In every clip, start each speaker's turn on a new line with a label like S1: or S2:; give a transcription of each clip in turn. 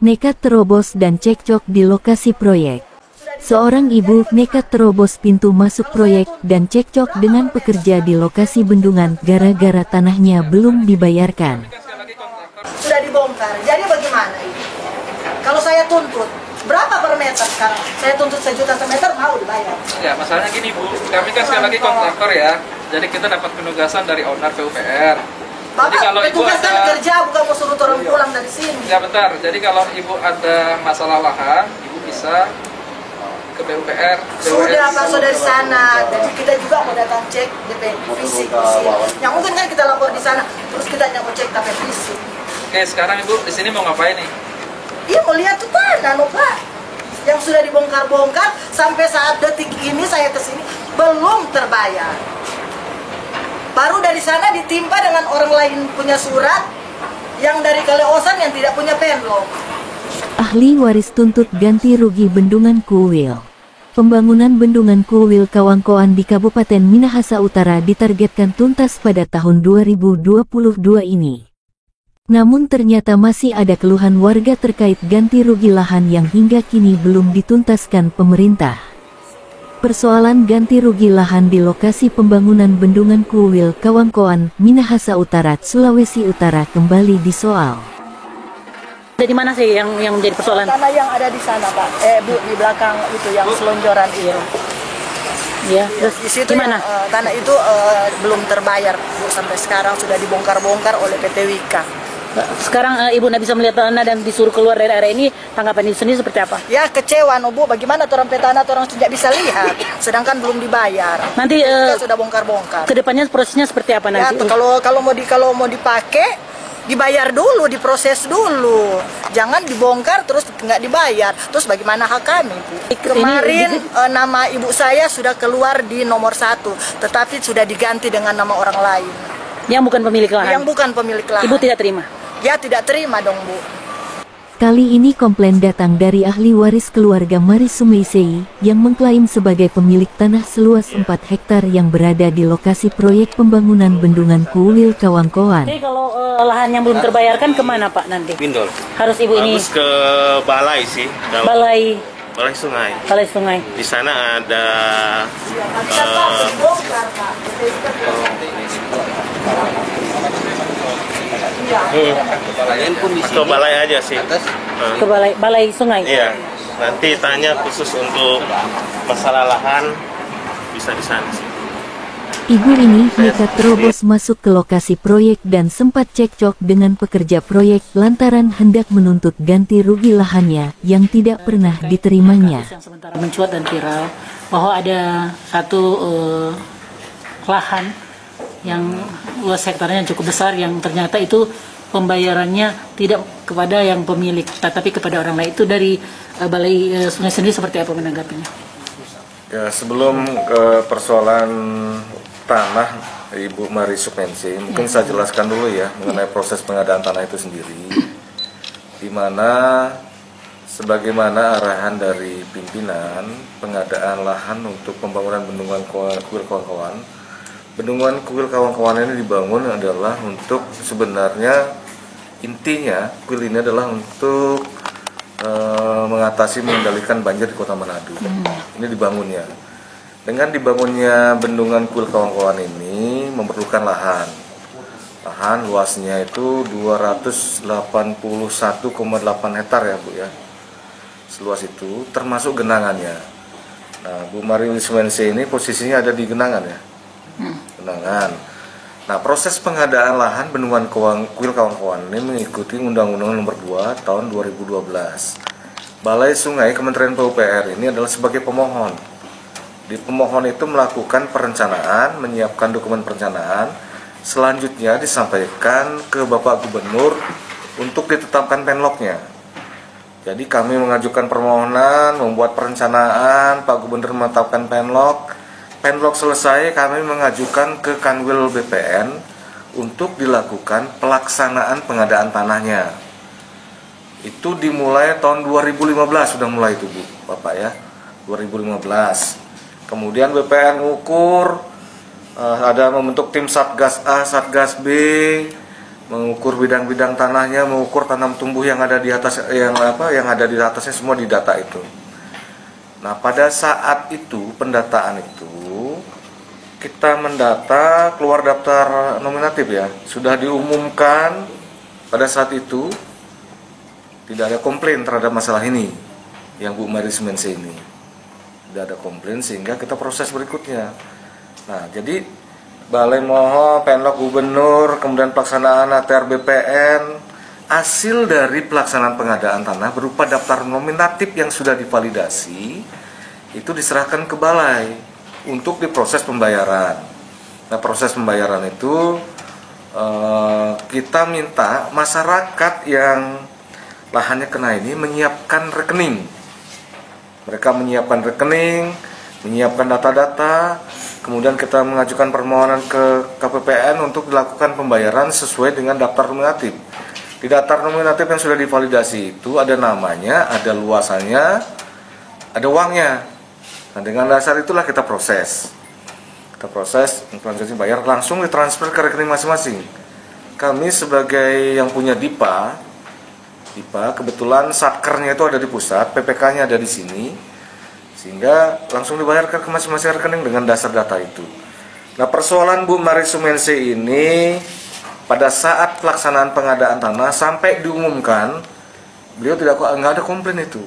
S1: nekat terobos dan cekcok di lokasi proyek. Seorang ibu nekat terobos pintu masuk proyek dan cekcok dengan pekerja di lokasi bendungan gara-gara tanahnya belum dibayarkan.
S2: Sudah dibongkar, jadi bagaimana ini? Kalau saya tuntut, berapa per meter sekarang? Saya tuntut 1 juta per meter, mau dibayar?
S3: Ya, masalahnya gini Bu, kami kan sekali lagi kontraktor ya, jadi kita dapat penugasan dari owner PUPR.
S2: Bapak,
S3: jadi kalau ibu
S2: petugas kan
S3: ada
S2: kerja, bukan mau suruh orang pulang dari sini.
S3: Ya bentar, jadi kalau ibu ada masalah lahan, ibu bisa ke PUPR.
S2: Sudah Pak, sudah di sana. Jadi kita juga mau datang cek DP fisik di sini. Yang mungkin kan kita lapor di sana, terus kita mau cek tapi fisik.
S3: Oke, sekarang ibu di sini mau ngapain nih?
S2: Iya, mau lihat tuh tanah, Pak. Yang sudah dibongkar-bongkar sampai saat detik ini saya kesini belum terbayar. Baru dari sana ditimpa dengan orang lain punya surat yang dari Kaleosan yang tidak punya penlog.
S1: Ahli waris tuntut ganti rugi Bendungan Kuwil. Pembangunan Bendungan Kuwil Kawangkoan di Kabupaten Minahasa Utara ditargetkan tuntas pada tahun 2022 ini. Namun ternyata masih ada keluhan warga terkait ganti rugi lahan yang hingga kini belum dituntaskan pemerintah. Persoalan ganti rugi lahan di lokasi pembangunan Bendungan Kuwil Kawangkoan, Minahasa Utara, Sulawesi Utara kembali disoal.
S4: Dari mana sih yang menjadi persoalan?
S2: Tanah yang ada di sana, Pak. Bu, di belakang itu yang selonjoran itu.
S4: Iya, terus
S2: Di situ
S4: gimana?
S2: Tanah itu belum terbayar, Bu, sampai sekarang sudah dibongkar-bongkar oleh PT Wika.
S4: Sekarang Ibu nggak bisa melihat tanah dan disuruh keluar dari area ini, tanggapan Ibu sendiri seperti apa?
S2: Ya kecewa, no, Bu. Bagaimana orang petana orang tidak bisa lihat, sedangkan belum dibayar.
S4: Nanti
S2: kita sudah bongkar-bongkar.
S4: kedepannya prosesnya seperti apa
S2: Ya,
S4: nanti?
S2: kalau mau dipakai, dibayar dulu, diproses dulu. Jangan dibongkar terus nggak dibayar. Terus bagaimana hak kami, Bu? Kemarin nama ibu saya sudah keluar di nomor 1, tetapi sudah diganti dengan nama orang lain.
S4: Yang bukan pemilik lahan?
S2: Yang bukan pemilik lahan.
S4: Ibu tidak terima?
S2: Ya tidak terima dong, Bu.
S1: Kali ini komplain datang dari ahli waris keluarga Maris Sumeisei yang mengklaim sebagai pemilik tanah seluas 4 hektar yang berada di lokasi proyek pembangunan Bendungan Kuwil Kawangkoan.
S4: Jadi kalau lahan yang belum terbayarkan kemana Pak nanti?
S5: Pindol.
S4: Harus Ibu ini?
S5: Harus ke balai sih.
S4: Balai
S5: Sungai.
S4: Balai Sungai.
S5: Di sana ada ke balai aja sih.
S4: Ke balai Sungai.
S5: Iya. Nanti tanya khusus untuk masalah lahan bisa di sana sih.
S1: Ibu ini nekat terobos masuk ke lokasi proyek dan sempat cekcok dengan pekerja proyek lantaran hendak menuntut ganti rugi lahannya yang tidak pernah diterimanya.
S4: Yang sementara mencuat dan viral bahwa ada satu lahan yang luas hektarnya cukup besar yang ternyata itu pembayarannya tidak kepada yang pemilik tetapi kepada orang lain. Itu dari Balai Sungai sendiri seperti apa menanggapinya?
S6: Ya, sebelum ke persoalan tanah Ibu Maris Sumeisei, mungkin saya jelaskan dulu ya mengenai proses pengadaan tanah itu sendiri, di mana sebagaimana arahan dari pimpinan pengadaan lahan untuk pembangunan Bendungan Kuwil Kawangkoan. Bendungan Kuwil Kawangkoan ini dibangun adalah untuk sebenarnya intinya kuil ini adalah untuk mengatasi mengendalikan banjir di Kota Manado. Ini dibangunnya. Dengan dibangunnya Bendungan Kuwil Kawangkoan ini memerlukan lahan. Lahan luasnya itu 281,8 hektar ya, Bu ya. Seluas itu termasuk genangannya. Nah, Bu Maris Sumeisei ini posisinya ada di genangan ya. Genangan. Nah, proses pengadaan lahan Bendungan Kuwil Kawangkoan ini mengikuti Undang-Undang Nomor 2 Tahun 2012. Balai Sungai Kementerian PUPR ini adalah sebagai pemohon. Di pemohon itu melakukan perencanaan, menyiapkan dokumen perencanaan, selanjutnya disampaikan ke Bapak Gubernur untuk ditetapkan penlognya. Jadi kami mengajukan permohonan, membuat perencanaan, Pak Gubernur menetapkan penlog. Penlog selesai, kami mengajukan ke Kanwil BPN untuk dilakukan pelaksanaan pengadaan tanahnya. Itu dimulai tahun 2015, sudah mulai itu Bu, Bapak ya, 2015. Kemudian BPN mengukur, ada membentuk tim Satgas A, Satgas B, mengukur bidang-bidang tanahnya, mengukur tanam tumbuh yang ada di atas, yang ada di atasnya, semua didata itu. Nah, pada saat itu pendataan itu kita mendata, keluar daftar nominatif ya, sudah diumumkan pada saat itu tidak ada komplain terhadap masalah ini yang Bu Maris Mense ini, tidak ada komplain, sehingga kita proses berikutnya. Nah, jadi Balai Moho, Penlok Gubernur, kemudian pelaksanaan ATR BPN, hasil dari pelaksanaan pengadaan tanah berupa daftar nominatif yang sudah divalidasi, itu diserahkan ke balai untuk diproses pembayaran. Nah, proses pembayaran itu kita minta masyarakat yang lahannya kena ini menyiapkan rekening. Mereka menyiapkan rekening, menyiapkan data-data, kemudian kita mengajukan permohonan ke KPPN untuk dilakukan pembayaran sesuai dengan daftar nominatif. Di daftar nominatif yang sudah divalidasi itu ada namanya, ada luasannya, ada uangnya. Nah, dengan dasar itulah kita proses. Kita proses, transaksi bayar langsung ditransfer ke rekening masing-masing. Kami sebagai yang punya DIPA kebetulan satkernya itu ada di pusat, PPK-nya ada di sini, sehingga langsung dibayarkan ke masing-masing rekening dengan dasar data itu. Nah, persoalan Bu Maris Mense ini pada saat pelaksanaan pengadaan tanah sampai diumumkan, beliau nggak ada komplain itu,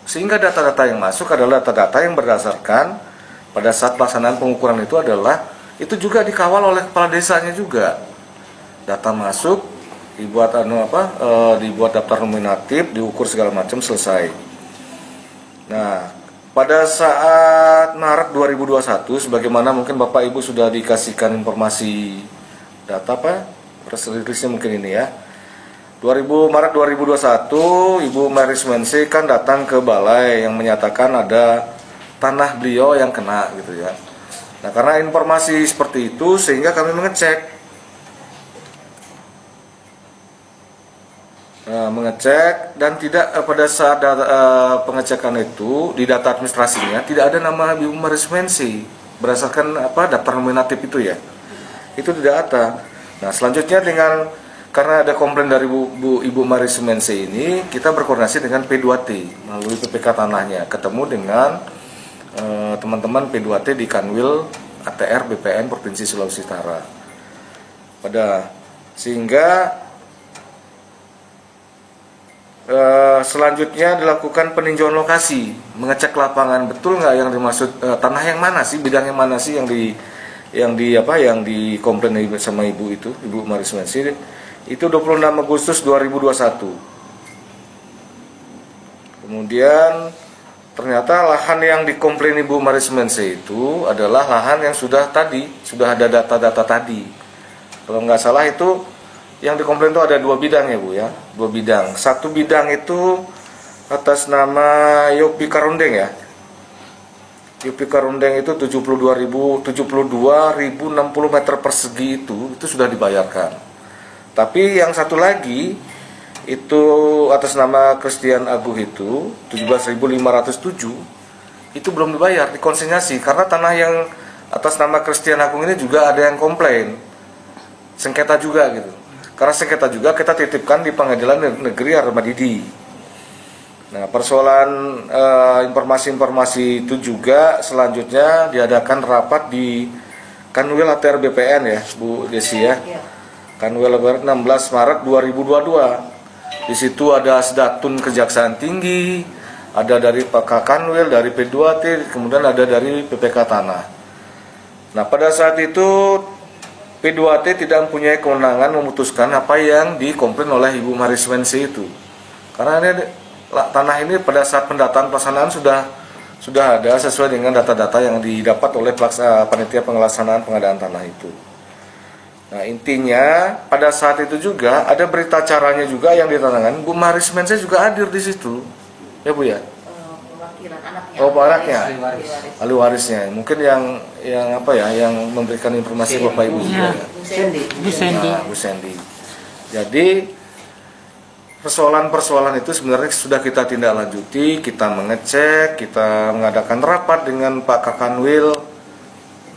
S6: sehingga data-data yang masuk adalah data-data yang berdasarkan pada saat pelaksanaan pengukuran itu adalah itu juga dikawal oleh kepala desanya juga. Data masuk, dibuat dibuat daftar nominatif, diukur segala macam, selesai. Nah, pada saat Maret 2021, sebagaimana mungkin Bapak Ibu sudah dikasihkan informasi data press release-nya mungkin ini ya. Maret 2021, Ibu Maris Mense kan datang ke balai yang menyatakan ada tanah beliau yang kena gitu ya. Nah, karena informasi seperti itu sehingga kami mengecek. Dan tidak pada saat pengecekan itu di data administrasinya tidak ada nama Ibu Maris Mense berdasarkan daftar nominatif itu ya, itu tidak ada. Nah, selanjutnya karena ada komplain dari Ibu Maris Mense ini, kita berkoordinasi dengan P2T melalui PPK tanahnya, ketemu dengan teman-teman P2T di Kanwil ATR BPN Provinsi Sulawesi Utara. Sehingga selanjutnya dilakukan peninjauan lokasi, mengecek lapangan, betul nggak yang dimaksud tanah yang mana sih, bidang yang mana sih yang dikomplain sama Ibu Maris Mense itu 26 Agustus 2021. Kemudian ternyata lahan yang dikomplain Ibu Maris Mense itu adalah lahan yang sudah ada data-data tadi. Kalau nggak salah itu yang dikomplain itu ada 2 bidang ya Bu ya, 2 bidang. Satu bidang itu atas nama Yopi Karundeng ya. Yopi Karundeng itu 72.060 meter persegi itu sudah dibayarkan. Tapi yang satu lagi itu atas nama Christian Aguh itu 17.507 itu belum dibayar, dikonsinyasi karena tanah yang atas nama Christian Agung ini juga ada yang komplain, sengketa juga gitu. Karena sengketa juga kita titipkan di Pengadilan Negeri Armadidi. Nah, persoalan informasi-informasi itu juga selanjutnya diadakan rapat di Kanwil ATR BPN ya, Bu Desi ya. Kanwil 16 Maret 2022. Di situ ada Asdatun Kejaksaan Tinggi, ada dari Pak Kanwil, dari P2T, kemudian ada dari PPK Tanah. Nah, pada saat itu P2T tidak mempunyai kewenangan memutuskan apa yang dikomplain oleh Ibu Maris Mense itu. Karena tanah ini pada saat pendataan pelaksanaan sudah ada sesuai dengan data-data yang didapat oleh panitia pelaksanaan pengadaan tanah itu. Nah, intinya pada saat itu juga ada berita acaranya juga yang ditandatangan Bu Maris Mense juga hadir di situ. Ya Bu ya? Anaknya. Ahli warisnya. Mungkin yang memberikan informasi Bapak Ibu juga. Bu Sandy. Jadi persoalan-persoalan itu sebenarnya sudah kita tindak lanjuti, kita mengecek, kita mengadakan rapat dengan Pak Kakanwil.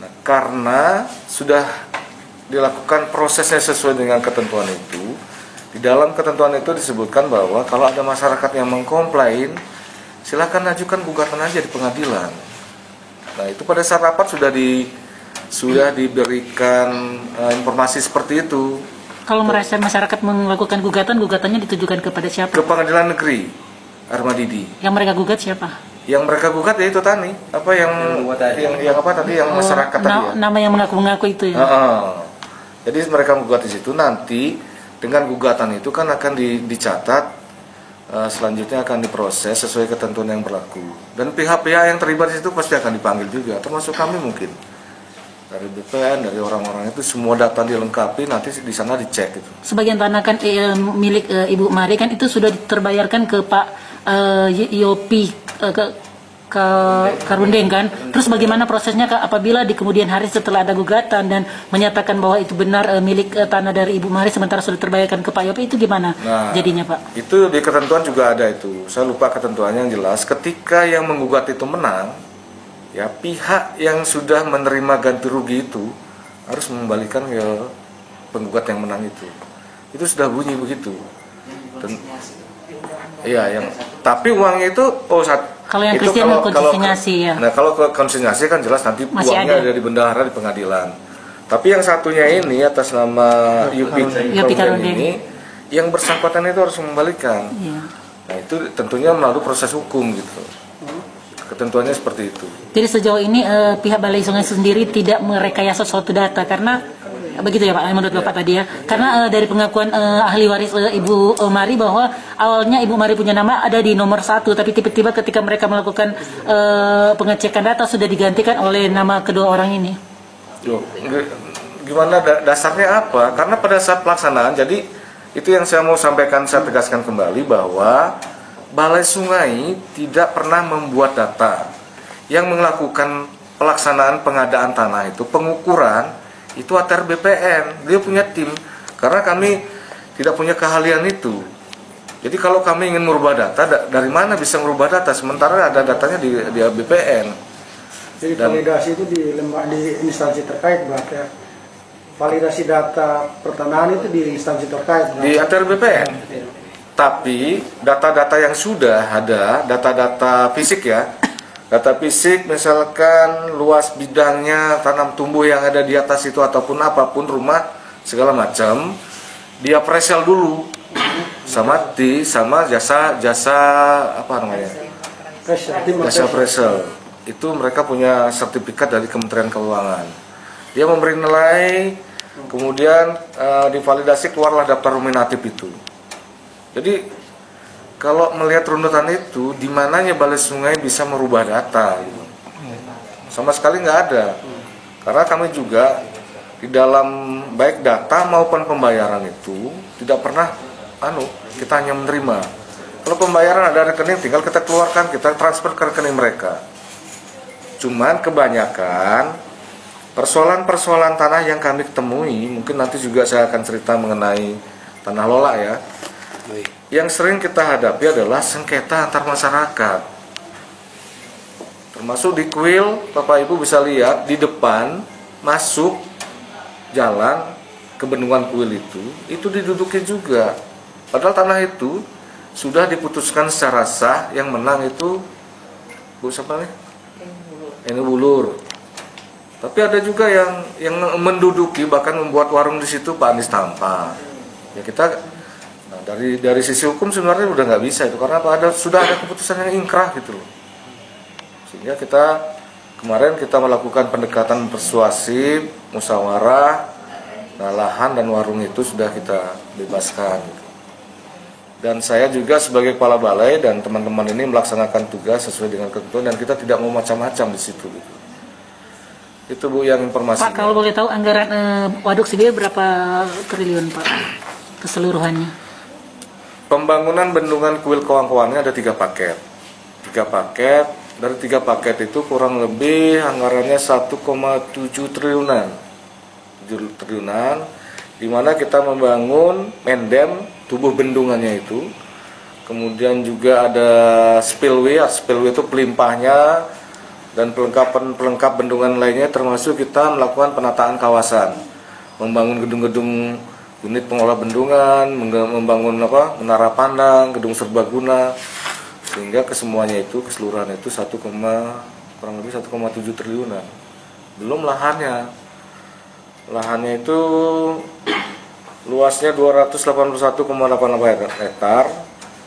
S6: Nah, karena sudah dilakukan prosesnya sesuai dengan ketentuan itu, di dalam ketentuan itu disebutkan bahwa kalau ada masyarakat yang mengkomplain, silakan ajukan gugatan aja di pengadilan. Nah itu pada saat rapat sudah diberikan informasi seperti itu.
S4: Kalau merasa masyarakat melakukan gugatan, gugatannya ditujukan kepada siapa?
S6: Ke Pengadilan Negeri Armadidi.
S4: Yang mereka gugat siapa?
S6: Yang mereka gugat ya itu tadi, yang masyarakat tadi ya.
S4: Nama yang mengaku-mengaku itu ya.
S6: Jadi mereka menggugat di situ, nanti dengan gugatan itu kan akan dicatat, selanjutnya akan diproses sesuai ketentuan yang berlaku. Dan pihak-pihak yang terlibat di situ pasti akan dipanggil juga, termasuk kami mungkin. Dari BPN, dari orang-orang itu semua data dilengkapi, nanti di sana dicek itu.
S4: Sebagian tanah kan milik Ibu Mari kan itu sudah terbayarkan ke Pak Yopi ke Karundeng kan. Terus bagaimana prosesnya apabila di kemudian hari setelah ada gugatan dan menyatakan bahwa itu benar milik tanah dari Ibu Mari sementara sudah terbayarkan ke Pak Yopi, itu gimana jadinya Pak?
S6: Itu di ketentuan juga ada itu. Saya lupa ketentuannya yang jelas. Ketika yang menggugat itu menang, ya pihak yang sudah menerima ganti rugi itu harus mengembalikan ke penggugat yang menang itu. Itu sudah bunyi begitu. Iya, tapi uangnya itu
S4: kalau yang Kristen konsinyasi ya.
S6: Nah, kalau ke konsinyasi kan jelas nanti
S4: masih
S6: uangnya
S4: ada
S6: di bendahara di pengadilan. Tapi yang satunya ini atas nama Yupi Karundeng ini, yang bersangkutan itu harus mengembalikan.
S4: Ya.
S6: Nah, itu tentunya melalui proses hukum gitu. Ketentuannya seperti itu.
S4: Jadi sejauh ini pihak Balai Sungai sendiri tidak merekayasa suatu data karena begitu ya Pak, menurut Bapak tadi ya. Karena dari pengakuan ahli waris Ibu Mari bahwa awalnya Ibu Mari punya nama ada di nomor 1, tapi tiba-tiba ketika mereka melakukan pengecekan data sudah digantikan oleh nama kedua orang ini.
S6: Loh, gimana dasarnya apa? Karena pada saat pelaksanaan, jadi itu yang saya mau sampaikan, saya tegaskan kembali bahwa Balai Sungai tidak pernah membuat data. Yang melakukan pelaksanaan pengadaan tanah itu, pengukuran, itu ATR BPN. Dia punya tim, karena kami tidak punya keahlian itu. Jadi kalau kami ingin merubah data, dari mana bisa merubah data? Sementara ada datanya di BPN.
S7: Jadi validasi itu di instansi terkait berarti ya? Validasi data pertanahan itu di instansi terkait berarti?
S6: Di ATR BPN. Tapi data-data yang sudah ada, data-data fisik ya, data fisik misalkan luas bidangnya, tanam tumbuh yang ada di atas itu ataupun apapun, rumah segala macam, dia presel dulu sama jasa apa namanya, jasa presel. Itu mereka punya sertifikat dari Kementerian Keuangan. Dia memberi nilai, kemudian divalidasi, keluarlah daftar nominatif itu. Jadi kalau melihat runutan itu, di mananya Balai Sungai bisa merubah data? Gitu. Sama sekali nggak ada. Karena kami juga di dalam baik data maupun pembayaran itu tidak pernah kita hanya menerima. Kalau pembayaran ada rekening, tinggal kita keluarkan, kita transfer ke rekening mereka. Cuman kebanyakan persoalan-persoalan tanah yang kami temui, mungkin nanti juga saya akan cerita mengenai tanah lola ya. Yang sering kita hadapi adalah sengketa antar masyarakat. Termasuk di kuil, Bapak Ibu bisa lihat di depan masuk jalan ke bendungan kuil itu diduduki juga. Padahal tanah itu sudah diputuskan secara sah, yang menang itu Bu siapa nih? Ini Bulur. Tapi ada juga yang menduduki, bahkan membuat warung di situ Pak Anies Tampak. Ya kita dari sisi hukum sebenarnya udah nggak bisa itu, karena sudah ada keputusan yang ingkrah gitu loh. Sehingga kemarin kita melakukan pendekatan persuasif, musyawarah, lahan dan warung itu sudah kita bebaskan. Gitu. Dan saya juga sebagai kepala balai dan teman-teman ini melaksanakan tugas sesuai dengan ketentuan, dan kita tidak mau macam-macam di situ. Gitu. Itu Bu yang informasinya.
S4: Pak, kalau boleh tahu anggaran waduk sendiri berapa triliun Pak keseluruhannya?
S6: Pembangunan bendungan kuil Kawang-Kawangnya ada 3 paket. 3 paket, dari 3 paket itu kurang lebih anggarannya 1,7 triliunan. 7 triliunan, di mana kita membangun mendem tubuh bendungannya itu. Kemudian juga ada spillway itu pelimpahnya, dan pelengkap bendungan lainnya, termasuk kita melakukan penataan kawasan. membangun gedung-gedung unit pengelola bendungan, membangun menara pandang, gedung serbaguna, sehingga kesemuanya itu keseluruhan itu kurang lebih 1,7 triliunan. Belum lahannya itu luasnya 281,88 hektar.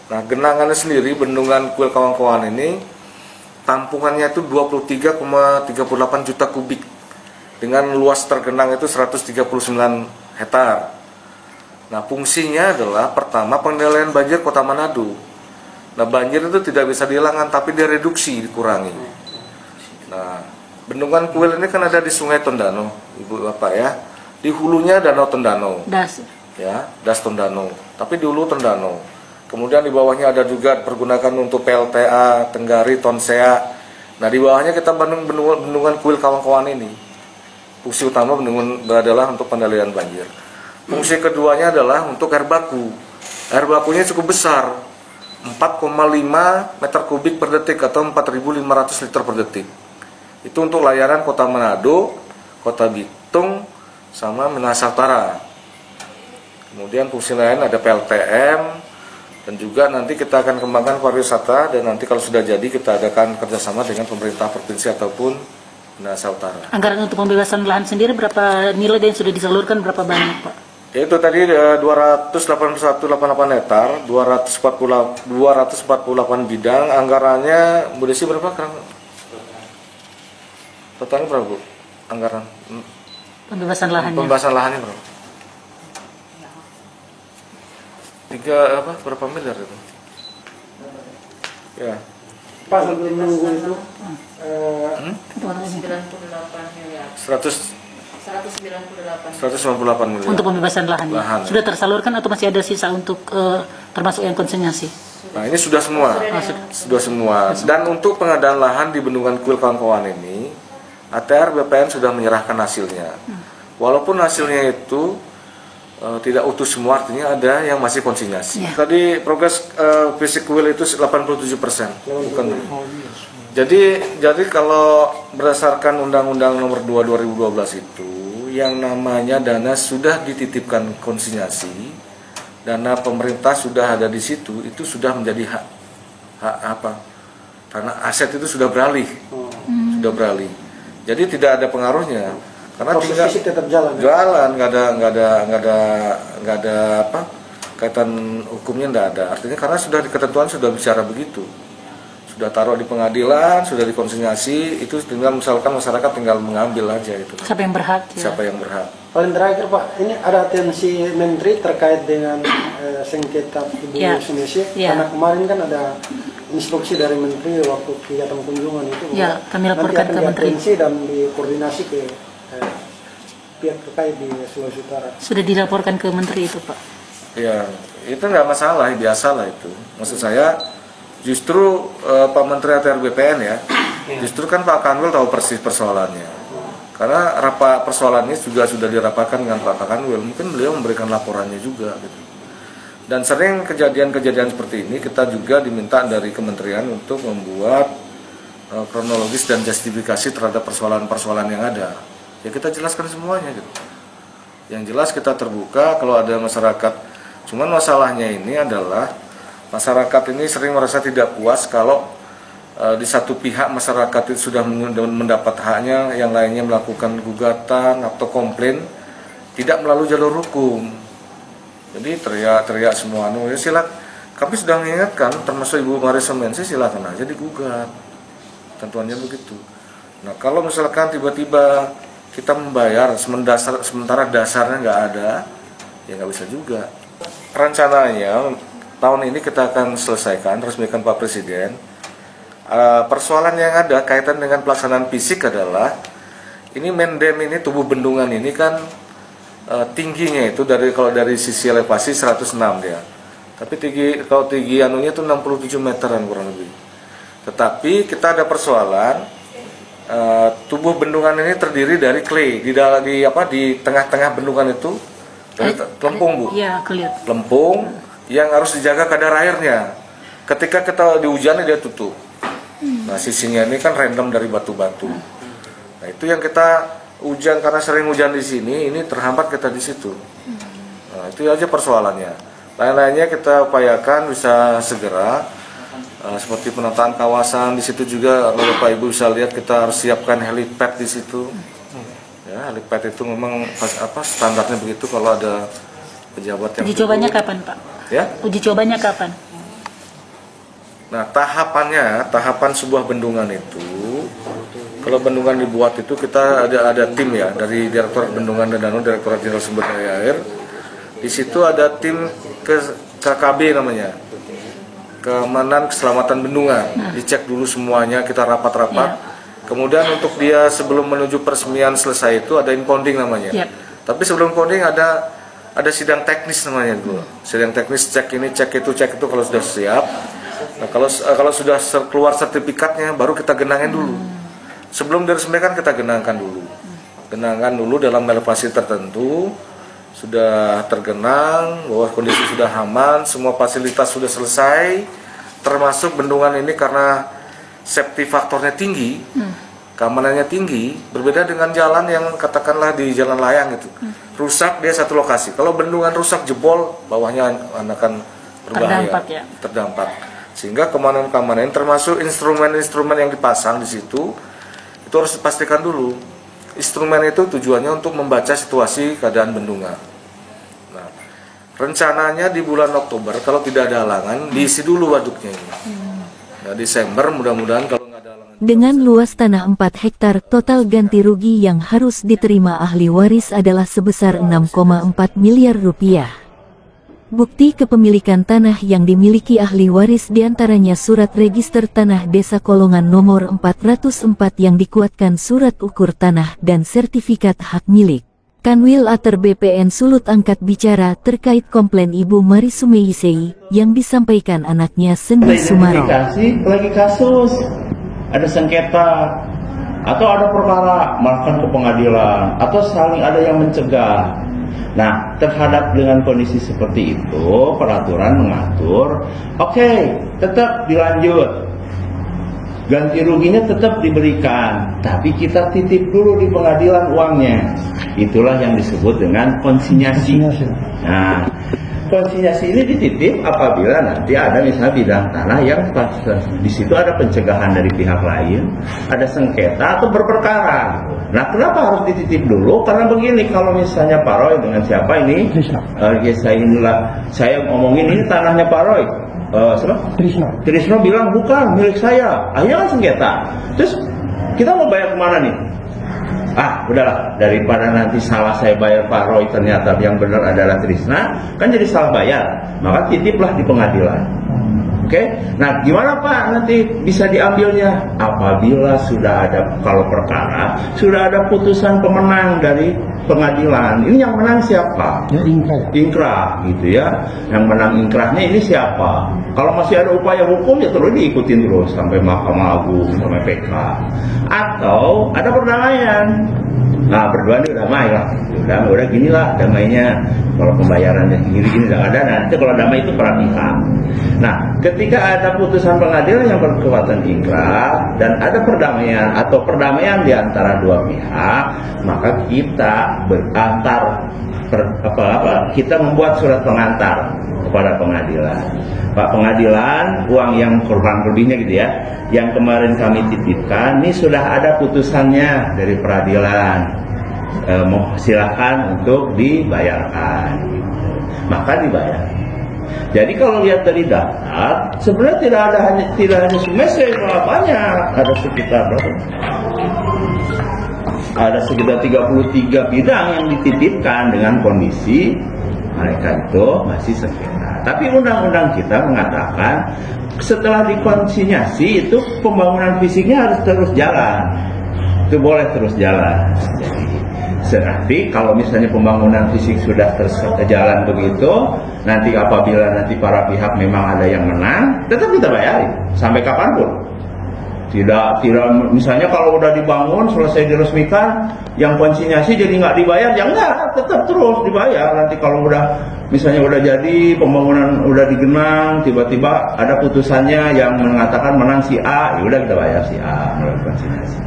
S6: Nah, genangannya sendiri bendungan Kuil Kawangkoan ini tampungannya itu 23,38 juta kubik dengan luas tergenang itu 139 hektar. Nah, fungsinya adalah pertama pengendalian banjir Kota Manado. Nah, banjir itu tidak bisa dihilangkan tapi direduksi, dikurangi. Nah, bendungan Kuil ini kan ada di Sungai Tondano, Ibu Bapak ya. Di hulunya Danau Tondano. Das Tondano. Tapi di hulu Tondano. Kemudian di bawahnya ada juga dipergunakan untuk PLTA, Tenggari, Tonsea. Nah, di bawahnya kita bangun bendungan Kuil Kawangkoan ini. Fungsi utama bendungan adalah untuk pengendalian banjir. Fungsi keduanya adalah untuk air baku. Air bakunya cukup besar, 4,5 meter kubik per detik atau 4.500 liter per detik. Itu untuk layanan Kota Manado, Kota Bitung, sama Minahasa Utara. Kemudian fungsi lain ada PLTM, dan juga nanti kita akan kembangkan pariwisata, dan nanti kalau sudah jadi kita adakan kerjasama dengan pemerintah provinsi ataupun Minahasa Utara.
S4: Anggaran untuk pembebasan lahan sendiri berapa nilai yang sudah disalurkan, berapa banyak Pak?
S6: Itu tadi 281,88 hektar, 248 bidang, anggarannya Bu Desi berapa? Totalnya berapa Bu? Anggaran
S4: Pembebasan lahannya?
S6: Pembebasan lahannya berapa? Berapa miliar itu? Ya.
S7: Pak, sebelum nunggu itu
S6: 198 miliar.
S4: Untuk pembebasan lahannya. Sudah tersalurkan atau masih ada sisa untuk termasuk yang konsinyasi?
S6: Nah, ini sudah semua. Sudah semua. Dan untuk pengadaan lahan di bendungan Kuil Kawangkoan ini, ATR BPN sudah menyerahkan hasilnya. Walaupun hasilnya itu tidak utuh semua, artinya ada yang masih konsinyasi. Tadi progres fisik kuil itu 87%. Bukan. Jadi kalau berdasarkan Undang-Undang Nomor 2 2012 itu, yang namanya dana sudah dititipkan konsinyasi, dana pemerintah sudah ada di situ, itu sudah menjadi hak karena aset itu sudah beralih. Jadi tidak ada pengaruhnya. Karena
S7: tinggal tetap jalan,
S6: nggak ada kaitan hukumnya, nggak ada. Artinya karena sudah di ketentuan sudah bicara begitu, sudah taruh di pengadilan, sudah dikonsinyasi, itu tinggal misalkan masyarakat tinggal mengambil aja itu.
S4: Siapa yang berhak?
S6: Siapa yang berhak?
S7: Paling terakhir Pak, ini ada atensi Menteri terkait dengan sengketa Ibu Sunesia, karena kemarin kan ada instruksi dari Menteri waktu kegiatan kunjungan itu.
S4: Ya, kami laporkan ke Menteri.
S7: Atensi dan dikoordinasi ke pihak terkait di Sulawesi Utara.
S4: Sudah dilaporkan ke Menteri itu Pak?
S6: Ya, itu nggak masalah, biasalah itu. Maksud saya justru Pak Menteri ATR BPN ya, justru kan Pak Kanwil tahu persis persoalannya. Karena persoalan ini juga sudah dirapatkan dengan Pak Kanwil, mungkin beliau memberikan laporannya juga gitu. Dan sering kejadian-kejadian seperti ini kita juga diminta dari kementerian untuk membuat kronologis dan justifikasi terhadap persoalan-persoalan yang ada. Ya kita jelaskan semuanya gitu. Yang jelas kita terbuka kalau ada masyarakat. Cuman masalahnya ini adalah masyarakat ini sering merasa tidak puas kalau di satu pihak masyarakat itu sudah mendapat haknya, yang lainnya melakukan gugatan atau komplain tidak melalui jalur hukum. Jadi teriak-teriak semua. Ya silakan. Kami sudah mengingatkan, termasuk Ibu Marisa Mensi, silakan aja digugat. Tentuannya begitu. Nah kalau misalkan tiba-tiba kita membayar sementara dasarnya nggak ada, ya nggak bisa juga. Rencananya tahun ini kita akan selesaikan, resmikan Pak Presiden. Persoalan yang ada kaitan dengan pelaksanaan fisik adalah ini mendem ini, tubuh bendungan ini kan tingginya itu kalau dari sisi elevasi 106 dia. Tapi kalau tinggi anunya itu 67 meteran kurang lebih. Tetapi kita ada persoalan tubuh bendungan ini terdiri dari clay di tengah-tengah bendungan itu lempung Bu.
S4: Iya, kelihatan.
S6: Lempung yang harus dijaga kadar airnya. Ketika kita dihujan dia tutup. Nah sisinya ini kan random dari batu-batu. Nah itu yang kita hujan karena sering hujan di sini, ini terhambat kita di situ. Nah, itu aja persoalannya. Lain-lainnya kita upayakan bisa segera, seperti penataan kawasan di situ juga. Kalau Bapak Ibu bisa lihat, kita harus siapkan helipad di situ. Ya, helipad itu memang standarnya begitu kalau ada pejabat yang.
S4: Uji cobanya kapan, Pak?
S6: Ya?
S4: Uji cobanya kapan?
S6: Nah, tahapan sebuah bendungan itu, kalau bendungan dibuat itu kita ada tim ya dari Direktorat Bendungan dan Danau, Direktorat Jenderal Sumber Daya Air. Di situ ada tim KKB namanya, Keamanan Keselamatan Bendungan. Dicek dulu semuanya, kita rapat-rapat. Kemudian untuk dia sebelum menuju peresmian selesai itu ada impounding namanya. Tapi sebelum impounding ada sidang teknis namanya dulu. Sidang teknis, cek ini, cek itu kalau sudah siap. Nah, kalau sudah keluar sertifikatnya baru kita genangin dulu. Sebelum diresmikan kita genangkan dulu. Genangkan dulu dalam elevasi tertentu. Sudah tergenang, bahwa kondisi sudah aman, semua fasilitas sudah selesai, termasuk bendungan ini karena safety faktornya tinggi, keamanannya tinggi, berbeda dengan jalan yang katakanlah di jalan layang itu, rusak dia satu lokasi. Kalau bendungan rusak jebol, bawahnya akan berbahaya, terdampak. Sehingga keamanan termasuk instrumen-instrumen yang dipasang di situ, itu harus dipastikan dulu. Instrumen itu tujuannya untuk membaca situasi keadaan bendungan. Nah, rencananya di bulan Oktober kalau tidak ada halangan diisi dulu waduknya ini. Nah, Desember mudah-mudahan kalau nggak ada halangan.
S1: Dengan luas tanah 4 hektar, total ganti rugi yang harus diterima ahli waris adalah sebesar 6,4 miliar rupiah. Bukti kepemilikan tanah yang dimiliki ahli waris diantaranya surat register tanah Desa Kolongan nomor 404 yang dikuatkan surat ukur tanah dan sertifikat hak milik. Kanwil Ater BPN Sulut angkat bicara terkait komplain Ibu Mari Sumeisei yang disampaikan anaknya Sendi Sumaro.
S8: Lagi kasus, ada sengketa, atau ada perkara, melakukan ke pengadilan, atau saling ada yang mencegah. Nah, terhadap dengan kondisi seperti itu, peraturan mengatur, oke, tetap dilanjut. Ganti ruginya tetap diberikan, tapi kita titip dulu di pengadilan uangnya. Itulah yang disebut dengan konsinyasi. Nah, konsinyasi ini dititip apabila nanti ada misalnya bidang tanah yang di situ ada pencegahan dari pihak lain, ada sengketa atau berperkara. Nah, kenapa harus dititip dulu? Karena begini, kalau misalnya Pak Roy dengan siapa ini? Saya ngomongin ini tanahnya Pak Roy. Trisno bilang bukan milik saya. Akhirnya kan sengketa. Terus kita mau bayar kemana nih? Udahlah, daripada nanti salah saya bayar Pak Roy, ternyata yang benar adalah Trisna, kan jadi salah bayar. Maka titiplah di pengadilan. Oke? Nah, gimana Pak nanti bisa diambilnya? Apabila sudah ada, kalau perkara, sudah ada putusan pemenang dari pengadilan. Ini yang menang siapa? Ya, ingkrah gitu ya. Yang menang ingkrahnya ini siapa? Kalau masih ada upaya hukum ya terus diikutin terus sampai Mahkamah Agung, sampai PK. Atau ada perdamaian. Nah, berdua ini udah damai lah. Udah gini lah damainya. Kalau pembayarannya gini-gini udah ada, nanti kalau damai itu para pihak. Nah, ketika ada putusan pengadilan yang berkekuatan ingkrah dan ada perdamaian atau perdamaian di antara dua pihak, maka kita kita membuat surat pengantar kepada pengadilan. Pak pengadilan, uang yang kurang lebihnya gitu ya, yang kemarin kami titipkan, ini sudah ada putusannya dari peradilan. Silakan untuk dibayarkan, maka dibayar. Jadi kalau lihat dari daftar, sebenarnya tidak hanya Sumeisei, banyak, ada sekitar 33 bidang yang dititipkan dengan kondisi mereka itu masih sengketa. Tapi undang-undang kita mengatakan setelah dikonsinyasi itu pembangunan fisiknya harus terus jalan. Itu boleh terus jalan. Nanti kalau misalnya pembangunan fisik sudah jalan begitu, nanti apabila nanti para pihak memang ada yang menang, tetap kita bayarin sampai kapanpun. Tidak misalnya kalau udah dibangun selesai diresmikan, yang konsinyasi jadi nggak dibayar, ya enggak, tetap terus dibayar. Nanti kalau udah misalnya udah jadi pembangunan udah digenang, tiba-tiba ada putusannya yang mengatakan menang si A, ya udah kita bayar si A melalui konsinyasi.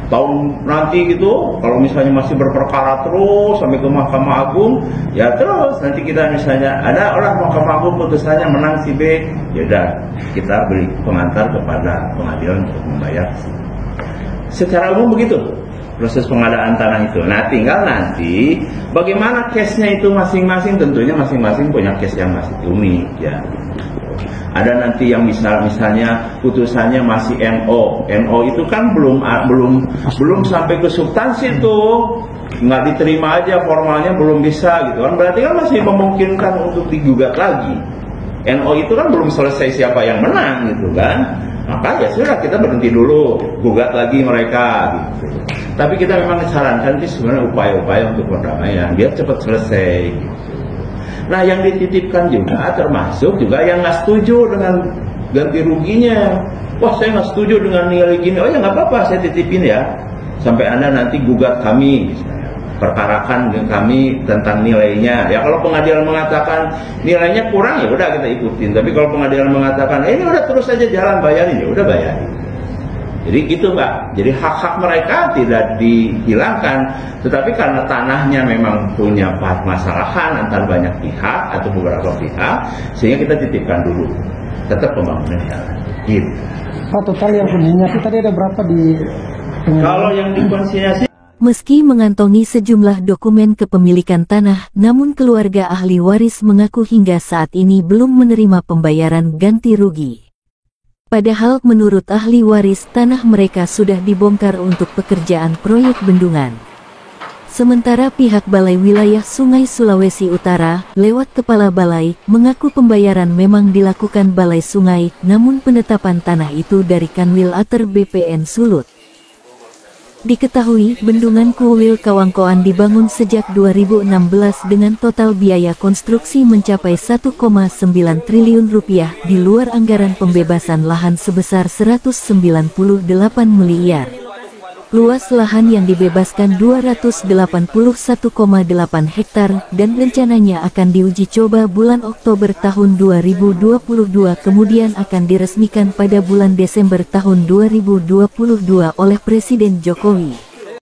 S8: tahun nanti gitu, kalau misalnya masih berperkara terus sampai ke Mahkamah Agung, ya terus nanti kita misalnya ada orang Mahkamah Agung putusannya menang si B, ya udah kita beri pengantar kepada pengadilan untuk membayar. Secara umum begitu proses pengadaan tanah itu. Nah, tinggal nanti bagaimana case-nya itu masing-masing, tentunya masing-masing punya case yang masih unik ya. Ada nanti yang misalnya putusannya masih NO itu kan belum sampai ke substansi tuh, nggak diterima aja formalnya, belum bisa gitu kan, berarti kan masih memungkinkan untuk digugat lagi. NO itu kan belum selesai siapa yang menang gitu kan, maka ya sudah kita berhenti dulu, gugat lagi mereka gitu. Tapi kita memang sarankan sih sebenarnya upaya-upaya untuk perdamaian biar cepat selesai gitu. Nah, yang dititipkan juga termasuk juga yang nggak setuju dengan ganti ruginya. Wah, saya nggak setuju dengan nilai gini. Oh ya nggak apa-apa, saya titipin ya. Sampai Anda nanti gugat kami, misalnya, perkarakan dengan kami tentang nilainya. Ya kalau pengadilan mengatakan nilainya kurang, ya udah kita ikutin. Tapi kalau pengadilan mengatakan ini udah terus saja jalan bayarin, ya udah bayarin. Jadi gitu Mbak, jadi hak-hak mereka tidak dihilangkan, tetapi karena tanahnya memang punya permasalahan antar banyak pihak atau beberapa pihak, sehingga kita titipkan dulu, tetap pembangunan jalan. Gitu.
S7: Pak, total yang konsinyasi tadi ada berapa di?
S8: Kalau yang dikonsinyasi,
S1: Meski mengantongi sejumlah dokumen kepemilikan tanah, namun keluarga ahli waris mengaku hingga saat ini belum menerima pembayaran ganti rugi. Padahal menurut ahli waris tanah mereka sudah dibongkar untuk pekerjaan proyek bendungan. Sementara pihak Balai Wilayah Sungai Sulawesi Utara, lewat Kepala Balai, mengaku pembayaran memang dilakukan Balai Sungai, namun penetapan tanah itu dari Kanwil Ater BPN Sulut. Diketahui Bendungan Kuwil Kawangkoan dibangun sejak 2016 dengan total biaya konstruksi mencapai 1,9 triliun rupiah di luar anggaran pembebasan lahan sebesar 198 miliar. Luas lahan yang dibebaskan 281,8 hektar dan rencananya akan diuji coba bulan Oktober tahun 2022 kemudian akan diresmikan pada bulan Desember tahun 2022 oleh Presiden Jokowi.